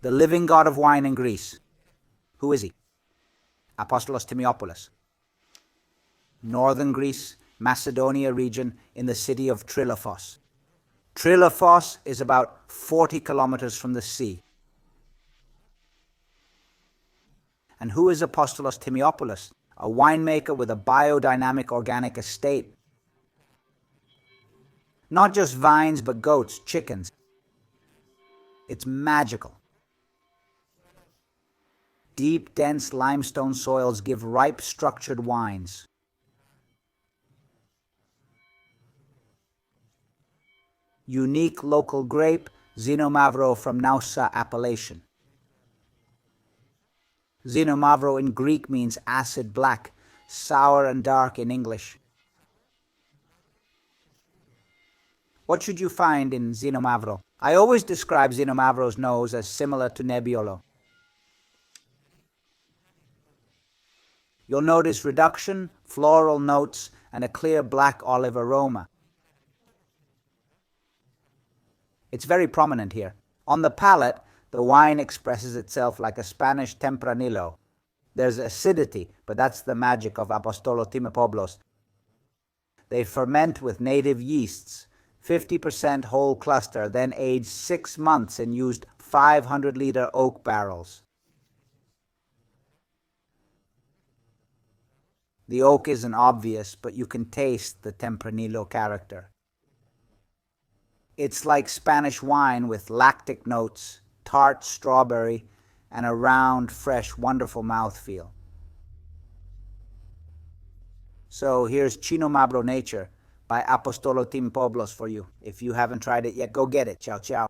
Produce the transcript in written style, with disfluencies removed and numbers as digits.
The living god of wine in Greece. Who is he? Apostolos Thymiopoulos. Northern Greece, Macedonia region, in the city of Trilofos. Trilofos is about 40 kilometers from the sea. And who is Apostolos Thymiopoulos? A winemaker with a biodynamic organic estate. Not just vines, but goats, chickens. It's magical. Deep, dense limestone soils give ripe, structured wines. Unique local grape, Xinomavro from Naousa Appellation. Xinomavro in Greek means acid black, sour and dark in English. What should you find in Xinomavro? I always describe Xinomavro's nose as similar to Nebbiolo. You'll notice reduction, floral notes, and a clear black olive aroma. It's very prominent here. On the palate, the wine expresses itself like a Spanish Tempranillo. There's acidity, but that's the magic of Apostolos Thymiopoulos. They ferment with native yeasts, 50% whole cluster, then aged 6 months in used 500-liter oak barrels. The oak isn't obvious, but you can taste the Tempranillo character. It's like Spanish wine with lactic notes, tart strawberry, and a round, fresh, wonderful mouthfeel. So here's Xinomavro Nature by Apostolos Thymiopoulos for you. If you haven't tried it yet, go get it. Ciao, ciao.